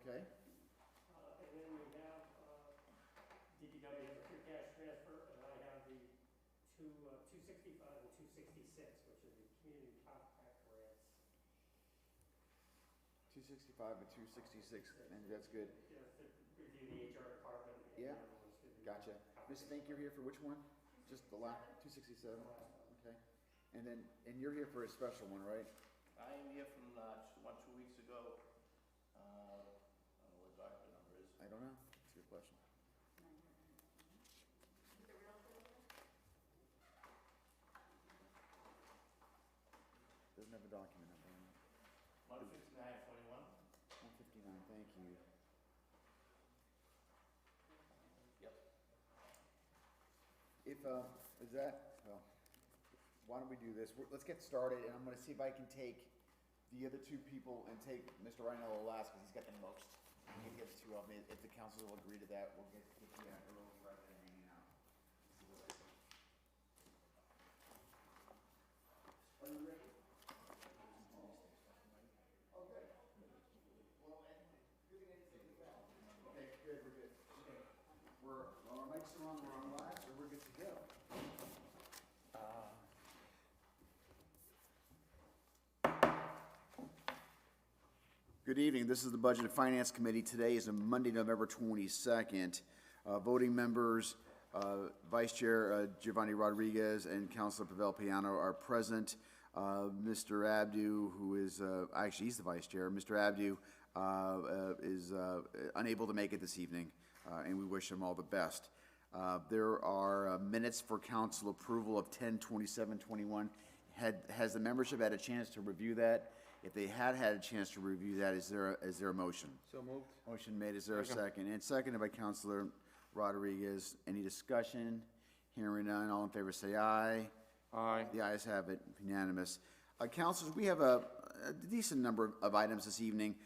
Okay. And then we have, DPW has a free cash transfer, and I have the 265 and 266, which are the community compact grants. 265 and 266, and that's good. You know, to review the HR department. And Yeah. everyone's to do Gotcha. Ms. Fink, you're here for which one? Just the last 267? Okay. And you're here for a special one, right? I am here from just 2 weeks ago. I don't know what document number is. I don't know. That's a good question. Doesn't have a document number on it. 15921. 159, thank you. Yep. If, is that, well, why don't we do this? Let's get started, and I'm gonna see if I can take the other two people and take Mr. Rhinello last, because he's got the most. We can get the two of them. If the council will agree to that, we'll get you out early rather than hanging out. Are you ready? Okay. Well, and good thing I didn't take it back. Okay, good, we're good. Okay. Well, our mics are on, we're on live, so we're good to go. Good evening. This is the Budget and Finance Committee. Today is Monday, November 22nd. Voting members, Vice Chair Giovanni Rodriguez and Councilor Pavel Piano are present. Mr. Abdu, who is, actually he's the Vice Chair, Mr. Abdu is unable to make it this evening, and we wish him all the best. There are minutes for council approval of 10/27/21. Has the membership had a chance to review that? If they had a chance to review that, is there a motion? So moved. Motion made, is there a second? And seconded by Councilor Rodriguez. Any discussion? Hearing none, all in favor say aye. Aye. The ayes have it, unanimous. Councilors, we have a decent number of items this evening.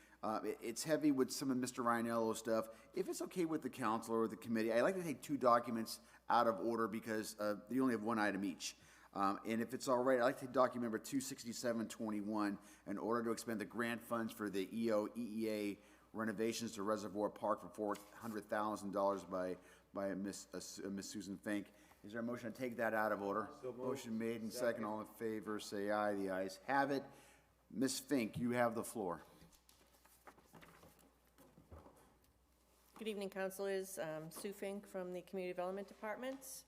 It's heavy with some of Mr. Rhinello's stuff. If it's okay with the council or the committee, I'd like to take two documents out of order because you only have one item each. And if it's all right, I'd like to take document number 26721 in order to expend the grant funds for the EOEEA renovations to Reservoir Park for $400,000 by Miss Susan Fink. Is there a motion to take that out of order? So moved. Motion made and second. All in favor, say aye. The ayes have it. Ms. Fink, you have the floor. Good evening, councilors. Sue Fink from the Community Development Department.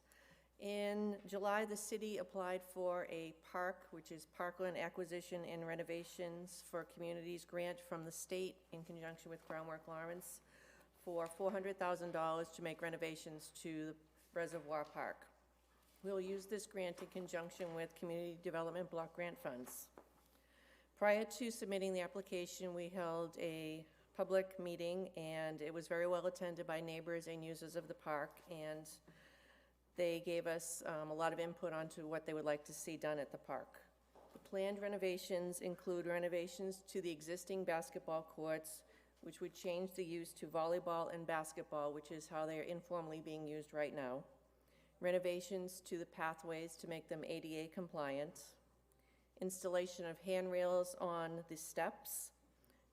In July, the city applied for a park, which is Parkland Acquisition and Renovations for Communities grant from the state in conjunction with Groundwork Lawrence for $400,000 to make renovations to the Reservoir Park. We'll use this grant in conjunction with Community Development Block Grant funds. Prior to submitting the application, we held a public meeting, and it was very well attended by neighbors and users of the park, and they gave us a lot of input onto what they would like to see done at the park. The planned renovations include renovations to the existing basketball courts, which would change the use to volleyball and basketball, which is how they are informally being used right now. Renovations to the pathways to make them ADA compliant. Installation of handrails on the steps.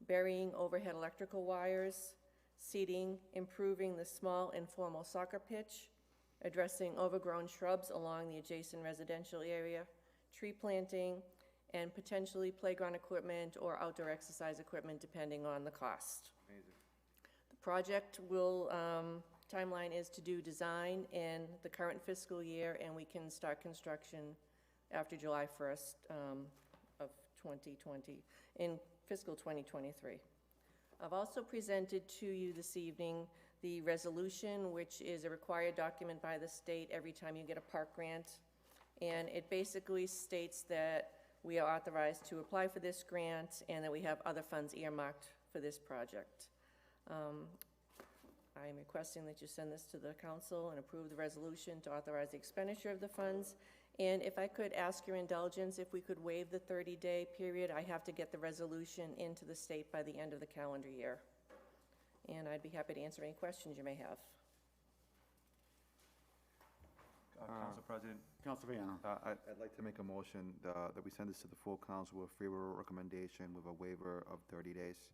Burying overhead electrical wires. Seating, improving the small informal soccer pitch. Addressing overgrown shrubs along the adjacent residential area, tree planting, and potentially playground equipment or outdoor exercise equipment, depending on the cost. Amazing. The project will, timeline is to do design in the current fiscal year, and we can start construction after July 1st of 2020, in fiscal 2023. I've also presented to you this evening the resolution, which is a required document by the state every time you get a park grant. And it basically states that we are authorized to apply for this grant and that we have other funds earmarked for this project. I am requesting that you send this to the council and approve the resolution to authorize the expenditure of the funds. And if I could ask your indulgence, if we could waive the 30-day period, I have to get the resolution into the state by the end of the calendar year. And I'd be happy to answer any questions you may have. Council President, Councilor Viano. I'd like to make a motion that we send this to the full council with favorable recommendation with a waiver of 30 days.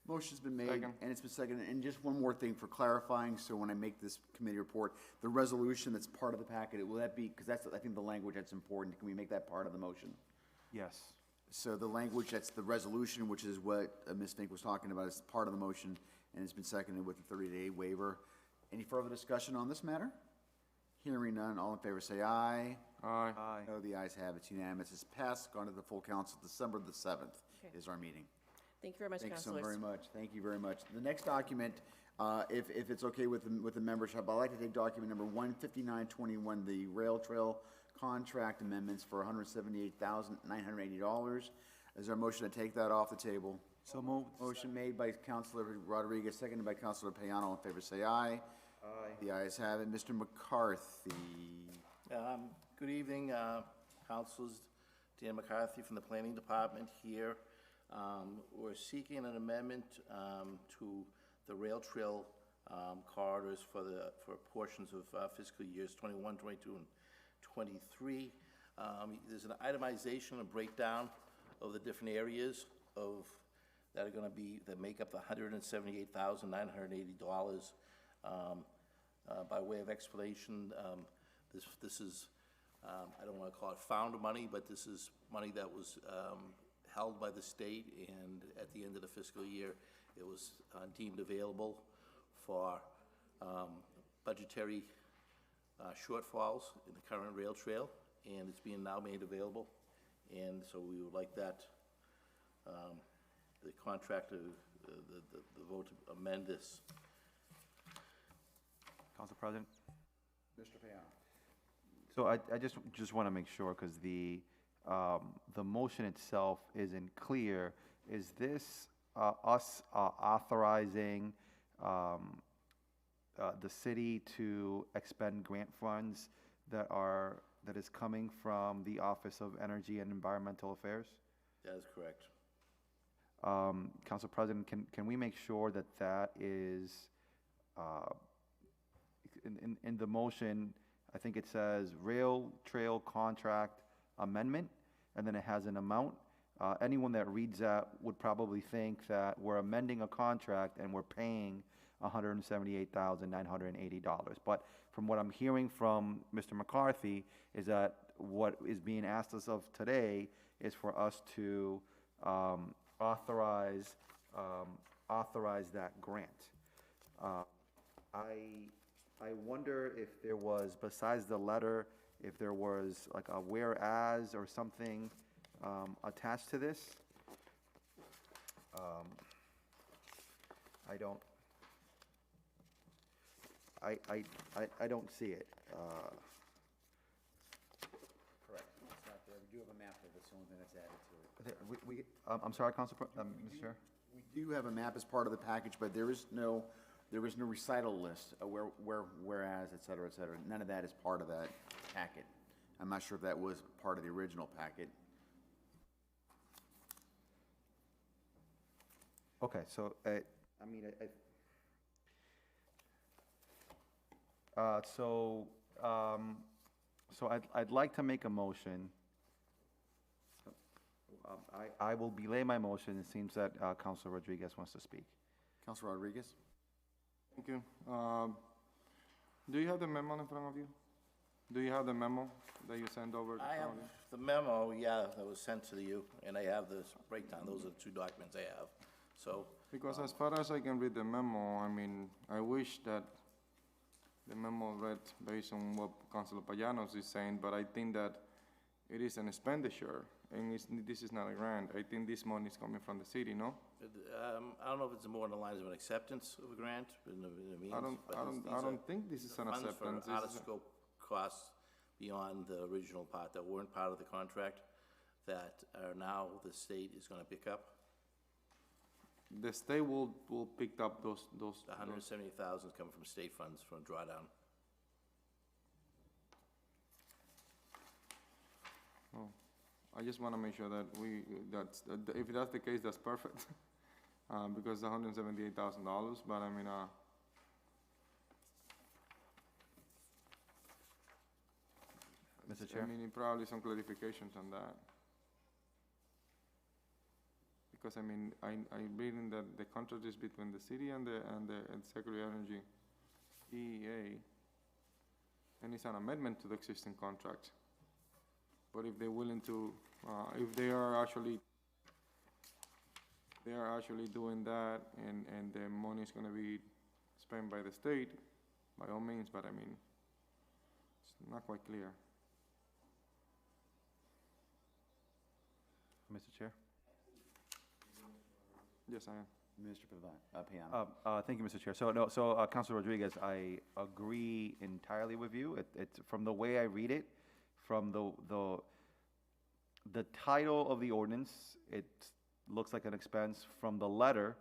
Motion's been made, Second. and it's been seconded, and just one more thing for clarifying, so when I make this committee report, the resolution that's part of the packet, will that be, because that's, I think, the language that's important, can we make that part of the motion? Yes. So the language, that's the resolution, which is what Ms. Fink was talking about, is part of the motion, and it's been seconded with the 30-day waiver. Any further discussion on this matter? Hearing none, all in favor say aye. Aye. No, the ayes have it, it's unanimous, it's passed, gone to the full council, December the 7th Okay. is our meeting. Thank you very much, Thanks so councilors. very much. Thank you very much. The next document, if it's okay with the membership, I'd like to take document number 15921, the rail trail contract amendments for $178,980. Is there a motion to take that off the table? So moved. Motion made by Councilor Rodriguez, seconded by Councilor Payano. All in favor, say aye. Aye. The ayes have it. Mr. McCarthy. Good evening, councilors. Dan McCarthy from the Planning Department here. We're seeking an amendment to the rail trail corridors for portions of fiscal years 21, 22, and 23. There's an itemization, a breakdown of the different areas that are going to be, that make up the $178,980. By way of explanation, this is, I don't want to call it found money, but this is money that was held by the state, and at the end of the fiscal year, it was deemed available for budgetary shortfalls in the current rail trail, and it's being now made available. And so we would like that, the contractor, the vote to amend this. Council President? Mr. Payano. So I just want to make sure, because the motion itself isn't clear. Is this us authorizing the city to expend grant funds that is coming from the Office of Energy and Environmental Affairs? That is correct. Council President, can we make sure that that is, in the motion, I think it says rail trail contract amendment, and then it has an amount. Anyone that reads that would probably think that we're amending a contract and we're paying $178,980. But from what I'm hearing from Mr. McCarthy is that what is being asked us of today is for us to authorize that grant. I wonder if there was, besides the letter, if there was like a whereas or something attached to this. I don't see it. Correct. It's not there. We do have a map there. That's the only thing that's added to it. I'm sorry, Mr. Chair? We do have a map as part of the package, but there is no recital list, whereas, et cetera, et cetera. None of that is part of that packet. I'm not sure if that was part of the original packet. Okay, so, so I'd like to make a motion. I will belay my motion. It seems that Councilor Rodriguez wants to speak. Councilor Rodriguez? Thank you. Do you have the memo in front of you? Do you have the memo that you sent over? I have the memo, yeah, that was sent to you, and I have this breakdown. Those are the two documents I have. So, Because as far as I can read the memo, I mean, I wish that the memo read based on what Councilor Payanos is saying, but I think that it is an expenditure, and this is not a grant. I think this money is coming from the city, no? I don't know if it's more in the lines of an acceptance of a grant, in the means. I but these don't are think this is an funds acceptance. for out-of-scope costs beyond the original part that weren't part of the contract, that are now the state is gonna pick up. The state will pick up those. The $170,000 is coming from state funds from drawdown. Oh, I just want to make sure that if that's the case, that's perfect. Because the $178,000, but I mean, Mr. Chair? I mean, probably some clarifications on that. because I mean, I'm reading that the contract is between the city and the Secretary of Energy, EEA, and it's an amendment to the existing contract. But if they're willing to, if they are actually doing that, and the money is gonna be spent by the state, by all means, but I mean, it's not quite clear. Mr. Chair? Yes, I am. Mr. Payano. Thank you, Mr. Chair. Councilor Rodriguez, I agree entirely with you. It's, from the way I read it, from the title of the ordinance, it looks like an expense. From the letter,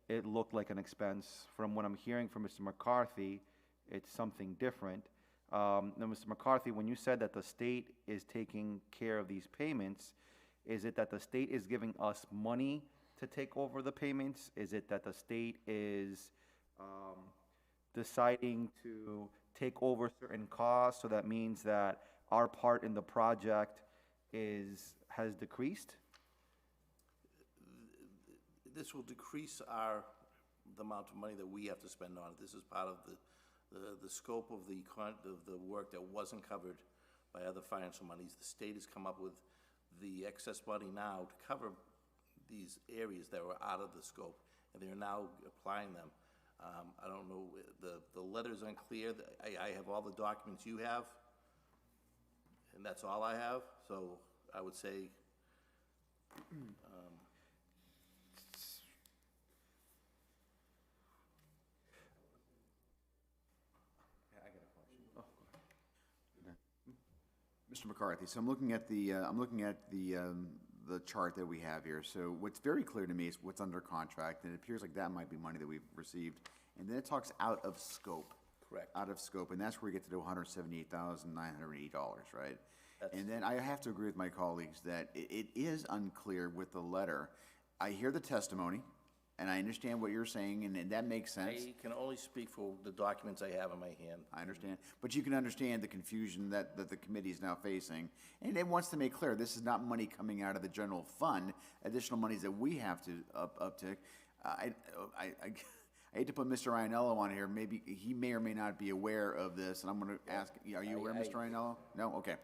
it looked like an expense. From what I'm hearing from Mr. McCarthy, it's something different. Now, Mr. McCarthy, when you said that the state is taking care of these payments, is it that the state is giving us money to take over the payments? Is it that the state is deciding to take over certain costs, so that means that our part in the project has decreased? This will decrease the amount of money that we have to spend on it. This is part of the scope of the work that wasn't covered by other financial monies. The state has come up with the excess money now to cover these areas that were out of the scope, and they're now applying them. I don't know, the letter's unclear. I have all the documents you have, and that's all I have, so I would say, Mr. McCarthy, so I'm looking at the chart that we have here. So what's very clear to me is what's under contract, and it appears like that might be money that we've received. And then it talks out of scope. Correct. Out of scope, and that's where we get to the $178,980, right? That's- And then I have to agree with my colleagues that it is unclear with the letter. I hear the testimony, and I understand what you're saying, and that makes sense. I can only speak for the documents I have in my hand. I understand, but you can understand the confusion that the committee is now facing. And it wants to make clear, this is not money coming out of the general fund, additional monies that we have to uptick. I hate to put Mr. Ryanello on here, maybe, he may or may not be aware of this, and I'm gonna ask, are you aware, Mr. Ryanello? No, okay.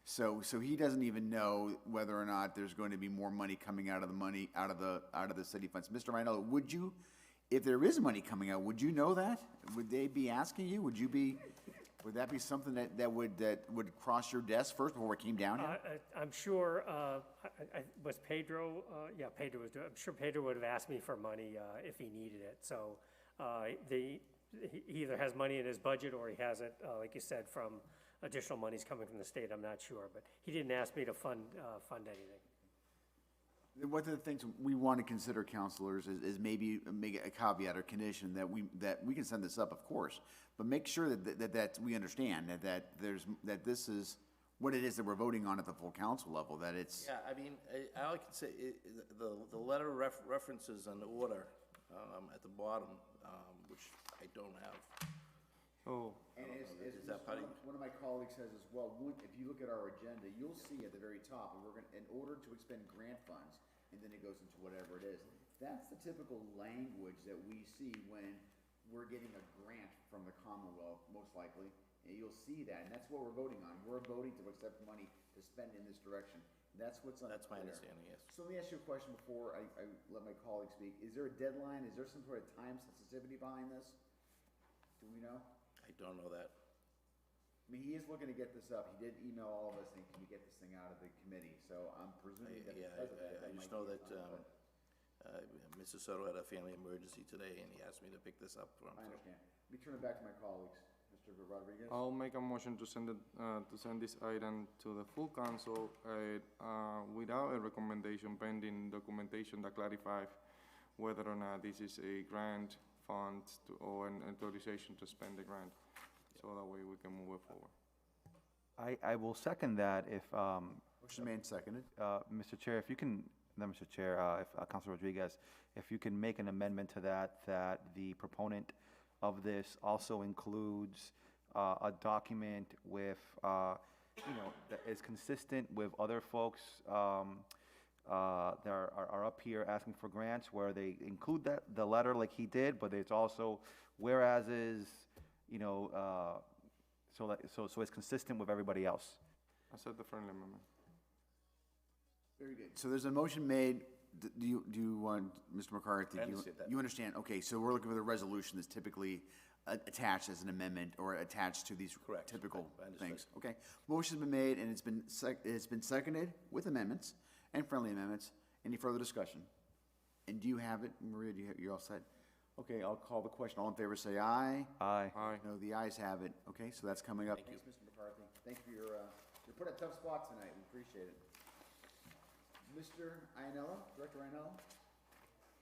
So he doesn't even know whether or not there's going to be more money coming out of the city funds. Mr. Ryanello, would you, if there is money coming out, would you know that? Would they be asking you? Would that be something that would cross your desk first before it came down here? I'm sure, was Pedro, Pedro was doing, I'm sure Pedro would have asked me for money if he needed it. So he either has money in his budget, or he has it, like you said, from additional monies coming from the state. I'm not sure, but he didn't ask me to fund anything. One of the things we want to consider, counselors, is maybe make a caveat or condition that we can send this up, of course, but make sure that we understand that this is what it is that we're voting on at the full council level, that it's. Yeah, I mean, all I can say, the letter references an order at the bottom, which I don't have. Oh, And Is that part of- one of my colleagues says as well, if you look at our agenda, you'll see at the very top, and we're going, in order to expend grant funds, and then it goes into whatever it is. That's the typical language that we see when we're getting a grant from the Commonwealth, most likely. And you'll see that, and that's what we're voting on. We're voting to accept money to spend in this direction. That's what's unclear. That's my understanding, yes. So let me ask you a question before I let my colleagues speak. Is there a deadline? Is there some sort of time sensitivity behind this? Do we know? I don't know that. I mean, he is looking to get this up. He did email all of us saying, can you get this thing out of the committee? So I'm presuming that Yeah, because of that, I that just might know be that, something, Mr. Soto had a family emergency today, and he asked me to pick this up for him. but I understand. Let me turn it back to my colleagues. Mr. Rodriguez? I'll make a motion to send this item to the full council without a recommendation, pending documentation that clarifies whether or not this is a grant fund or an authorization to spend the grant, so that way we can move it forward. I will second that if, Motion made and seconded. Mr. Chair, if you can, Mr. Chair, if Councilor Rodriguez, if you can make an amendment to that the proponent of this also includes a document with, that is consistent with other folks' that are up here asking for grants where they include the letter like he did, but it's also whereases, you know, so it's consistent with everybody else. I said the friendly amendment. Very good. So there's a motion made. Do you want, Mr. McCarthy? I understand that. You understand? Okay, so we're looking for the resolution that's typically attached as an amendment or attached to these Correct. typical I understand. things. Okay. Motion's been made and it's been seconded with amendments and friendly amendments. Any further discussion? And do you have it, Maria? You're all set? Okay, I'll call the question. All in favor, say aye. Aye. Aye. No, the ayes have it. Okay, so that's coming up. Thank you. Thanks, Mr. McCarthy. Thank you for you're put in a tough spot tonight. We appreciate it. Mr. Ianello, Director Ianello,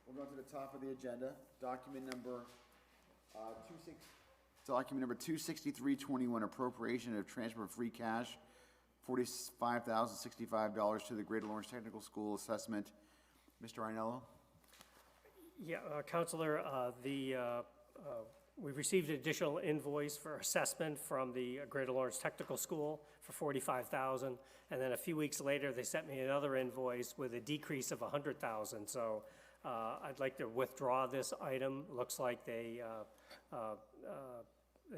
we're going to the top of the agenda. Document number 26321, appropriation of transfer of free cash, $45,065 to the Greater Lawrence Technical School assessment. Mr. Ianello? Yeah, Counselor, we received an additional invoice for assessment from the Greater Lawrence Technical School for $45,000, and then a few weeks later, they sent me another invoice with a decrease of $100,000. So I'd like to withdraw this item. Looks like they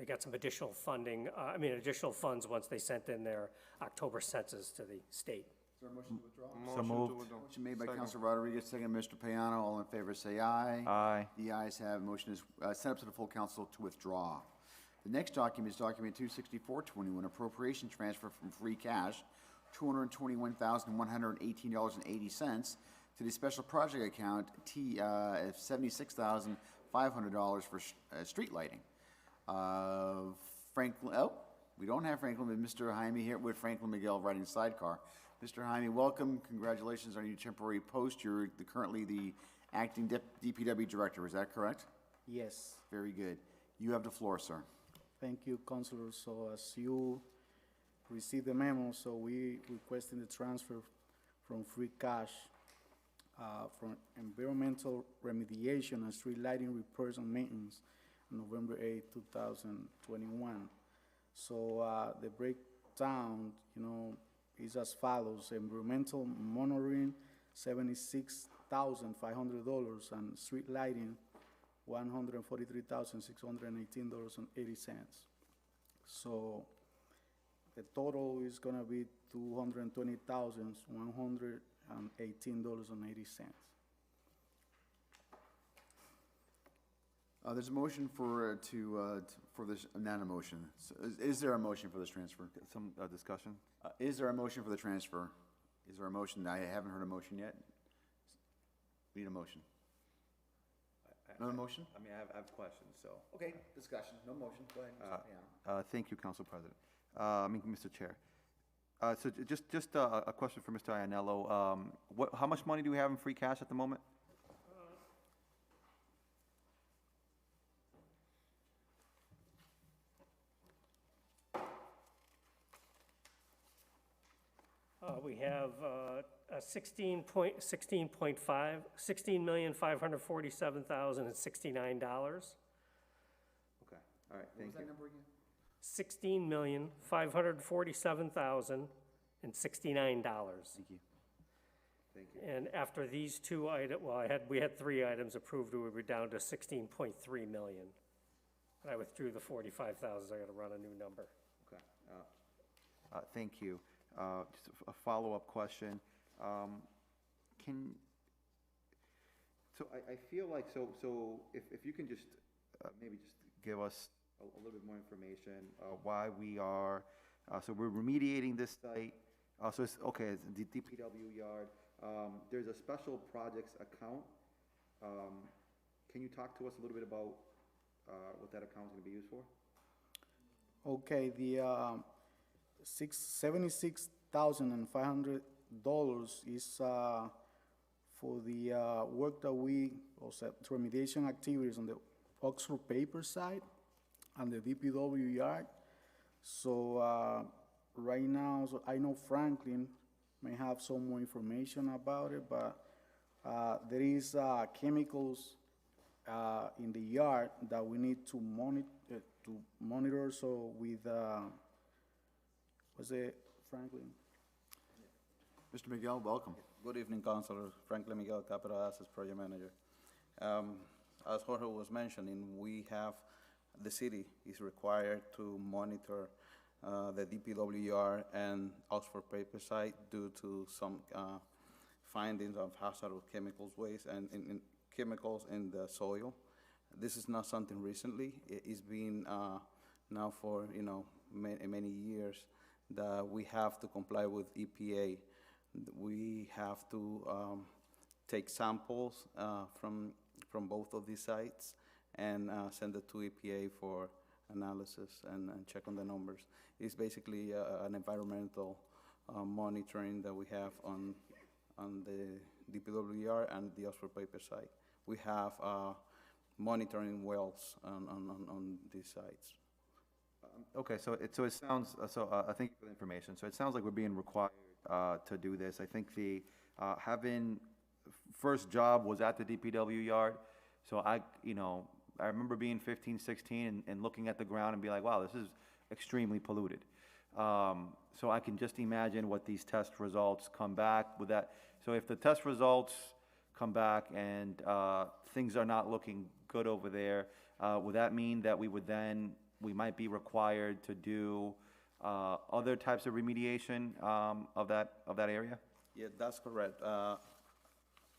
got some additional funding, additional funds once they sent in their October census to the state. Is there a motion to withdraw? Motion to moved. withdraw. Motion made by Second. Councilor Rodriguez, second Mr. Payano. All in favor, say aye. Aye. The ayes have. Motion is sent up to the full council to withdraw. The next document is document 26421, appropriation transfer from free cash, $221,118.80 to the special project account $76,500 for street lighting. Franklin, we don't have Franklin, but Mr. Jaime here with Franklin Miguel riding sidecar. Mr. Jaime, welcome. Congratulations on your temporary post. You're currently the acting DPW director. Is that correct? Yes, Very good. You have the floor, sir. thank you, Councilor. So as you received the memo, so we requesting the transfer from free cash from environmental remediation and street lighting repairs and maintenance on November 8, 2021. So the breakdown, is as follows: environmental monitoring, $76,500, and street lighting, $143,618.80. So the total is gonna be $220,118.80. There's a motion for this, not a motion. Is there a motion for this transfer? Some discussion? Is there a motion for the transfer? Is there a motion? I haven't heard a motion yet. Need a motion? No motion? I mean, I have questions, so. Okay, discussion, no motion. Go ahead, Mr. Payano. Thank you, Council President. Mr. Chair. So just a question for Mr. Ianello. How much money do we have in free cash at the moment? We have $16,547,069. Okay, all right, What was thank that you. number again? $16,547,069. Thank you. Thank you. And after these two items, we had three items approved, we were down to 16.3 million. And I withdrew the 45,000, so I gotta run a new number. Okay, thank you. Just a follow-up question. I feel like, if you can just, maybe just give us a little bit more information, why we are, so we're remediating this site, so it's, okay, it's the DPW yard, there's a special projects account. Can you talk to us a little bit about, what that account is gonna be used for? Okay, the $76,500 is for the work that remediation activities on the Oxford paper side and the DPW yard. So right now, so I know Franklin may have some more information about it, but there is chemicals in the yard that we need to monitor. So with was it Franklin? Mr. Miguel, welcome. Good evening, Councilor. Franklin Miguel, Capital Assets Project Manager. As Jorge was mentioning, the city is required to monitor the DPWR and Oxford paper site due to some findings of hazardous chemicals waste and in chemicals in the soil. This is not something recently. It's been now for many years that we have to comply with EPA. We have to take samples from both of these sites and send it to EPA for analysis and check on the numbers. It's basically an environmental monitoring that we have on the DPWR and the Oxford paper site. We have monitoring wells on these sites. Okay, so it sounds, thank you for the information. So it sounds like we're being required to do this. I think the, first job was at the DPW yard. So I remember being 15, 16 and looking at the ground and be like, wow, this is extremely polluted. So I can just imagine what these test results come back with that. So if the test results come back and things are not looking good over there, would that mean that we might be required to do other types of remediation of that area? Yeah, that's correct.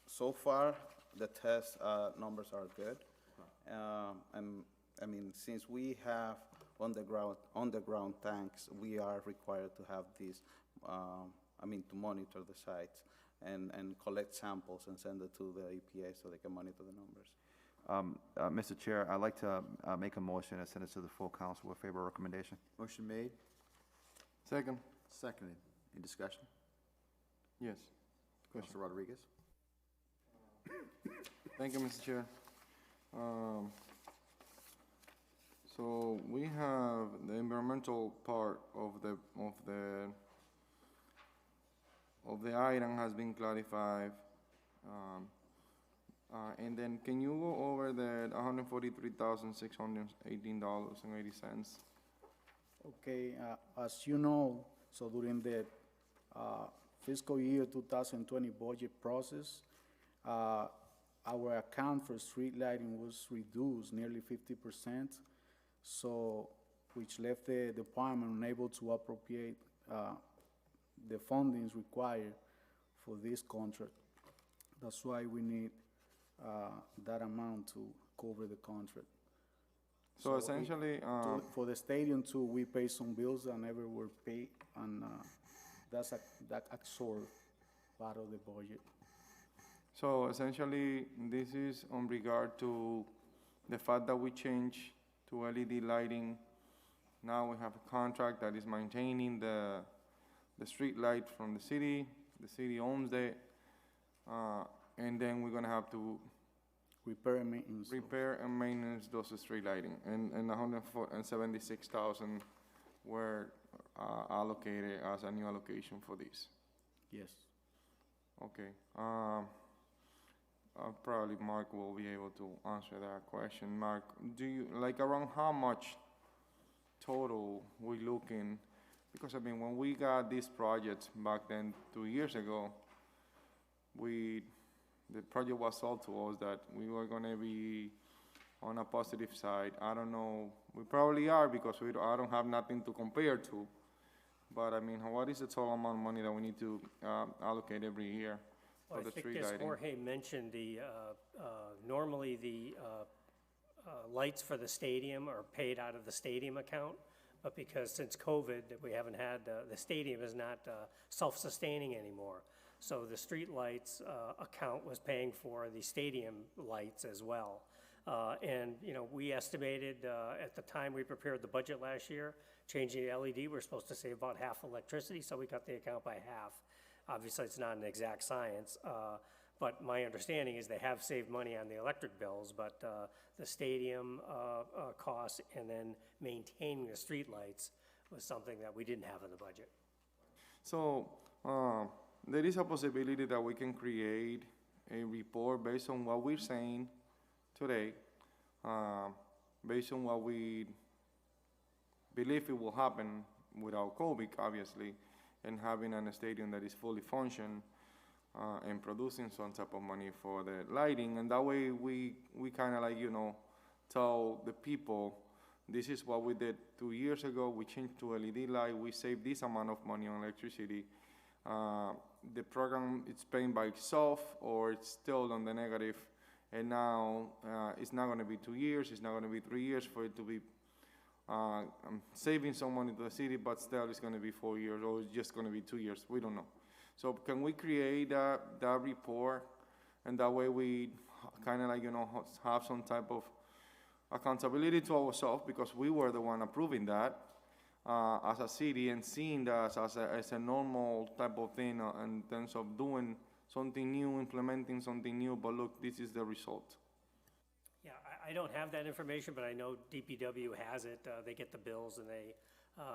So far, the test numbers are good. I mean, since we have underground tanks, we are required to have these, to monitor the sites and collect samples and send it to the EPA so they can monitor the numbers. Mr. Chair, I'd like to make a motion and send it to the full council with favorable recommendation. Motion made, Second, seconded. Any discussion? yes. Councilor Rodriguez? Thank you, Mr. Chair. So we have the environmental part of the item has been clarified. And then can you go over the $143,618.80? Okay, as you know, so during the fiscal year 2020 budget process, our account for street lighting was reduced nearly 50%, so which left the department unable to appropriate the fundings required for this contract. That's why we need that amount to cover the contract. So essentially, For the stadium too, we pay some bills that never were paid, and that absorbed part of the budget. so essentially, this is on regard to the fact that we changed to LED lighting. Now we have a contract that is maintaining the street light from the city. The city owns it, and then we're gonna have to Repair and maintenance. repair and maintenance those street lighting, and 176,000 were allocated as a new allocation for this. Yes. Okay. Probably Mark will be able to answer that question. Mark, around how much total we looking? Because when we got these projects back then 2 years ago, the project was sold to us that we were gonna be on a positive side. I don't know, we probably are because I don't have nothing to compare to. But what is the total amount of money that we need to allocate every year for Well, the I think street as lighting? Jorge mentioned, normally the lights for the stadium are paid out of the stadium account, but because since COVID, we haven't had, the stadium is not self-sustaining anymore. So the street lights account was paying for the stadium lights as well. And, we estimated at the time we prepared the budget last year, changing the LED, we're supposed to save about half electricity, so we cut the account by half. Obviously, it's not an exact science, but my understanding is they have saved money on the electric bills, but the stadium costs and then maintaining the street lights was something that we didn't have in the budget. So, there is a possibility that we can create a report based on what we're saying today, based on what we believe it will happen without COVID, obviously, and having a stadium that is fully functioned. and producing some type of money for the lighting, and that way we kind of like, you know, tell the people, this is what we did 2 years ago, we changed to LED light, we saved this amount of money on electricity. The program, it's paying by itself, or it's still on the negative, and now it's not gonna be 2 years, it's not gonna be 3 years for it to be saving some money to the city, but still it's gonna be 4 years, or it's just gonna be 2 years, we don't know. So can we create that report, and that way we kind of like, you know, have some type of accountability to ourselves, because we were the one approving that as a city, and seeing that as a normal type of thing in terms of doing something new, implementing something new, but look, this is the result. Yeah, I don't have that information, but I know DPW has it. They get the bills, and they,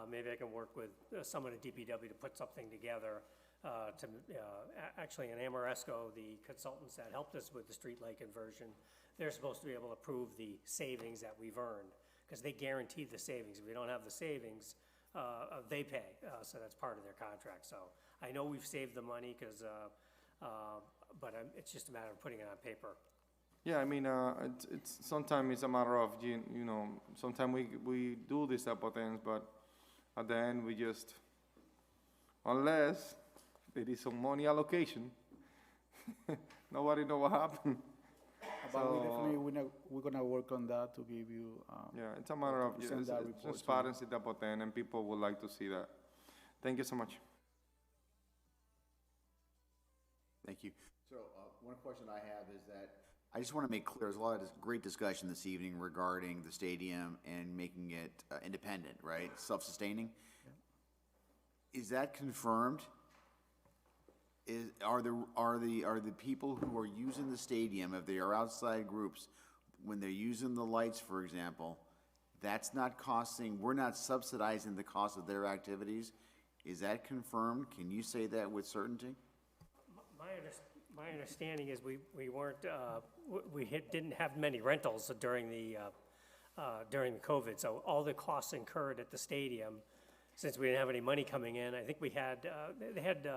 maybe I can work with someone at DPW to put something together. Actually, in Amoresco, the consultants that helped us with the streetlight conversion, they're supposed to be able to prove the savings that we've earned, because they guarantee the savings. If we don't have the savings, they pay, so that's part of their contract. So I know we've saved the money, because, but it's just a matter of putting it on paper. Yeah, I mean, it's sometimes it's a matter of, you know, sometimes we do these type of things, but at the end we just, unless there is some money allocation, nobody know what happened. But we definitely, we're gonna work on that to give you, Yeah, it's a matter of Send that report to transparency type of thing, and people would like to see that. Thank you so much. Thank you. So, one question I have is that, I just want to make clear, there's a lot of great discussion this evening regarding the stadium and making it independent, right? Self-sustaining. Is that confirmed? Are the people who are using the stadium, if they are outside groups, when they're using the lights, for example, that's not costing, we're not subsidizing the cost of their activities? Is that confirmed? Can you say that with certainty? My understanding is we weren't, didn't have many rentals during the COVID, so all the costs incurred at the stadium, since we didn't have any money coming in, I think we had, they had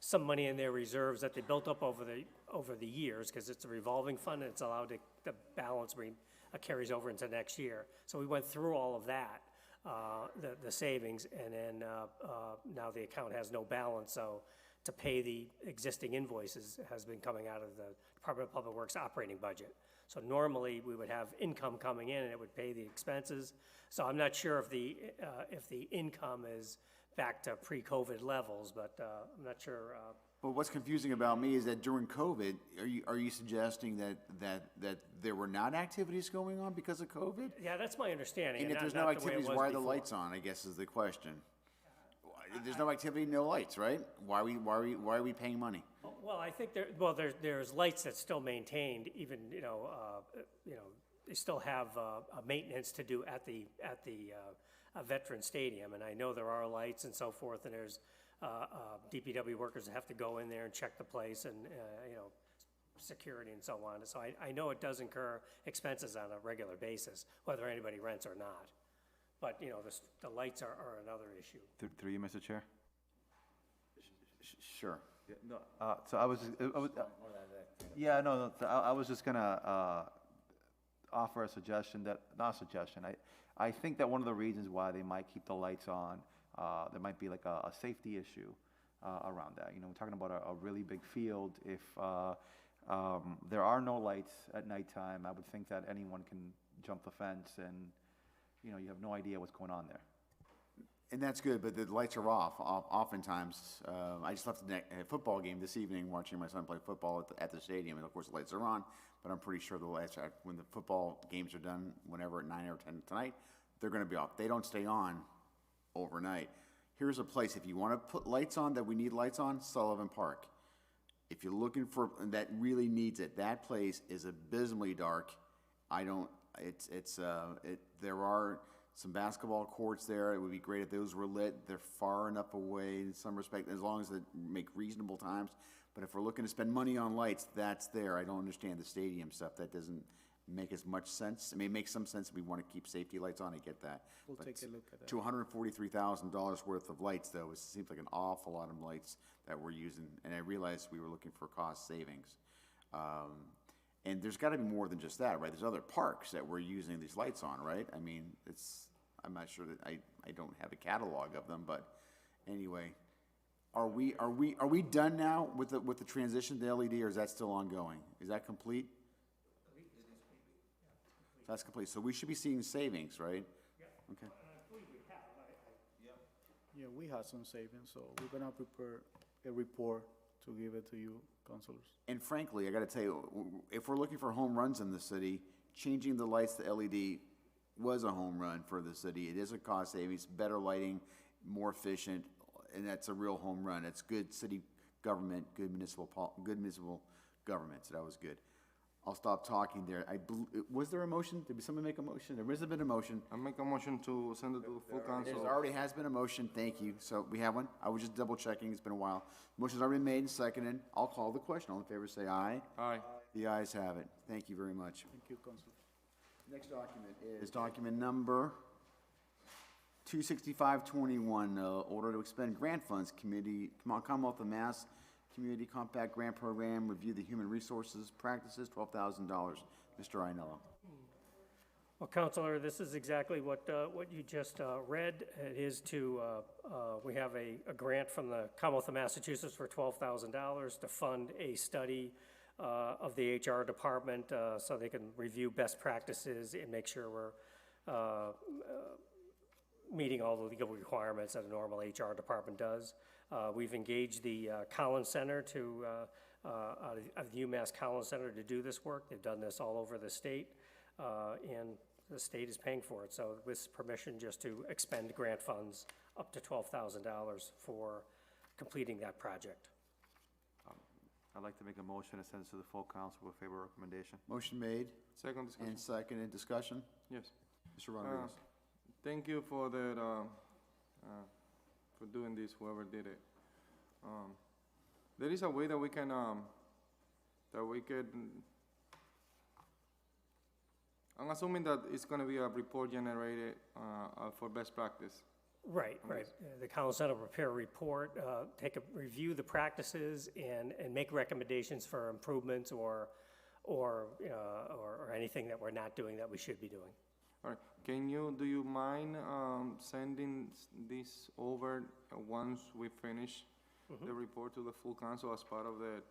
some money in their reserves that they built up over the years, because it's a revolving fund, and it's allowed to, the balance carries over into next year. So we went through all of that, the savings, and then now the account has no balance, so to pay the existing invoices has been coming out of the Department of Public Works operating budget. So normally, we would have income coming in, and it would pay the expenses. So I'm not sure if the income is back to pre-COVID levels, but I'm not sure. But what's confusing about me is that during COVID, are you suggesting that there were not activities going on because of COVID? Yeah, that's my understanding. And if there's no activities, why are the lights on, I guess is the question. There's no activity, no lights, right? Why are we paying money? Well, I think there's lights that's still maintained, even, they still have maintenance to do at the Veteran Stadium, and I know there are lights and so forth, and there's DPW workers that have to go in there and check the place, and security and so on. So I know it does incur expenses on a regular basis, whether anybody rents or not. But the lights are another issue. Through you, Mr. Chair? Sure. Yeah, no, so I was just gonna offer a suggestion not a suggestion. I think that one of the reasons why they might keep the lights on, there might be like a safety issue around that. We're talking about a really big field. If there are no lights at nighttime, I would think that anyone can jump the fence, and you have no idea what's going on there. And that's good, but the lights are off oftentimes. I just left a football game this evening watching my son play football at the stadium, and of course the lights are on, but I'm pretty sure the lights are, when the football games are done, whenever at 9 or 10 tonight, they're gonna be off. They don't stay on overnight. Here's a place, if you wanna put lights on, that we need lights on, Sullivan Park. If you're looking for, that really needs it, that place is abysmally dark. There are some basketball courts there. It would be great if those were lit. They're far enough away in some respect, as long as they make reasonable times. But if we're looking to spend money on lights, that's there. I don't understand the stadium stuff. That doesn't, make as much sense. I mean, it makes some sense, we want to keep safety lights on, I get that. We'll But take a look at that. $243,000 worth of lights, though, it seems like an awful lot of lights that we're using, and I realized we were looking for cost savings. And there's gotta be more than just that, right? There's other parks that we're using these lights on, right? I mean, I'm not sure that, I don't have a catalog of them, but anyway. Are we done now with the transition to LED, or is that still ongoing? Is that complete? That's complete, so we should be seeing savings, right? Okay. Yeah, we had some savings, so we're gonna prepare a report to give it to you, councilors. And frankly, I gotta tell you, if we're looking for home runs in the city, changing the lights to LED was a home run for the city. It is a cost savings, better lighting, more efficient, and that's a real home run. It's good city government, good municipal government, so that was good. I'll stop talking there. Was there a motion? Did somebody make a motion? There hasn't been a motion. I make a motion to send it to the full There council. already has been a motion, thank you. So we have one? I was just double checking, it's been a while. Motion's already been made and seconded. I'll call the question. All in favor, say aye. Aye. The ayes have it. Thank you very much. Thank you, councilors. Next document is document number 26521, order to expend grant funds, Commonwealth of Mass Community Compact Grant Program, review the human resources practices, $12,000. Mr. Ainello. Well, Counselor, this is exactly what you just read. It is to, we have a grant from the Commonwealth of Massachusetts for $12,000 to fund a study of the HR department so they can review best practices and make sure we're meeting all the legal requirements that a normal HR department does. We've engaged the Collins Center to, of the UMass Collins Center to do this work. They've done this all over the state, and the state is paying for it. So with permission just to expend grant funds up to $12,000 for completing that project. I'd like to make a motion to send this to the full council with favor recommendation. Motion made Second discussion. and seconded. Discussion? Yes. Mr. Rodriguez. Thank you for that, for doing this, whoever did it. There is a way that we can, I'm assuming that it's gonna be a report generated, for best practice. Right, right. The Collins Center will prepare a report, review the practices and make recommendations for improvements or anything that we're not doing that we should be doing. All right, do you mind, sending this over once we finish the report to the full council as part of the,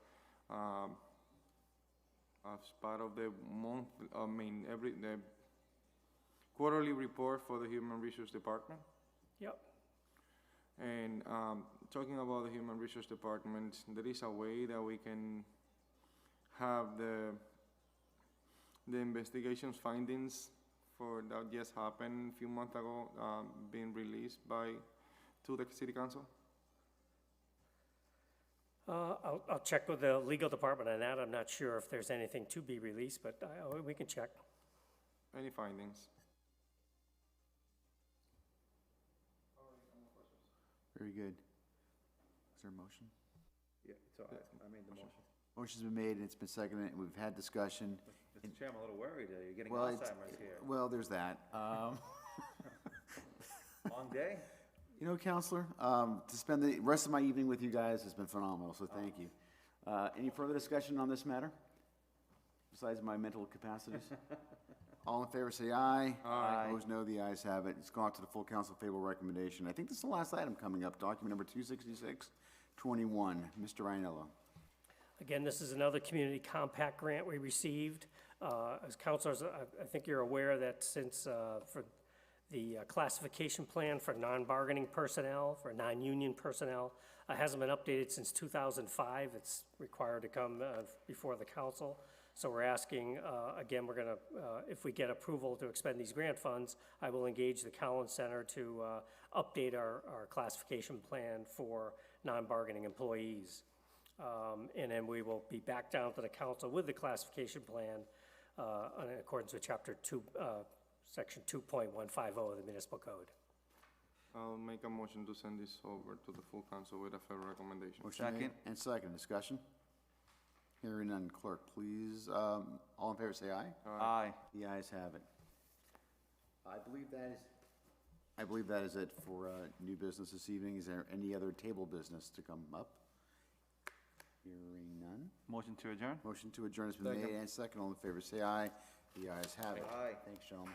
month, the quarterly report for the Human Resource Department? Yep. And talking about the Human Resource Department, there is a way that we can have the investigations findings for that just happened a few months ago being released to the City Council? I'll check with the legal department on that. I'm not sure if there's anything to be released, but we can check. Any findings? Very good. Is there a motion? Yeah, so I made the motion. Motion's been made and it's been seconded, and we've had discussion. Mr. Chair, I'm a little worried, you're getting Well, Alzheimer's here. Well, there's that. Long day? You know, Counselor, to spend the rest of my evening with you guys has been phenomenal, so thank you. Any further discussion on this matter? Besides my mental capacities? All in favor, say aye. Aye. Opposed, no. The ayes have it. It's gone to the full council favorable recommendation. I think this is the last item coming up, document number 26621. Mr. Ainello. Again, this is another community compact grant we received. As counselors, I think you're aware that since for the classification plan for non-bargaining personnel, for non-union personnel, hasn't been updated since 2005. It's required to come before the council. So we're asking, again, we're gonna, if we get approval to expend these grant funds, I will engage the Collins Center to update our classification plan for non-bargaining employees. And then we will be back down to the council with the classification plan in accordance with Chapter 2, Section 2.150 of the Municipal Code. I'll make a motion to send this over to the full council with a fair recommendation. Motion made Second. and second. Discussion? Hearing none, clerk, please, all in favor say aye. Aye. The ayes have it. I believe that is it for new business this evening. Is there any other table business to come up? Hearing none. Motion to adjourn? Motion to adjourn has been made and second. All in favor say aye. The ayes have it. Aye. Thanks, gentlemen.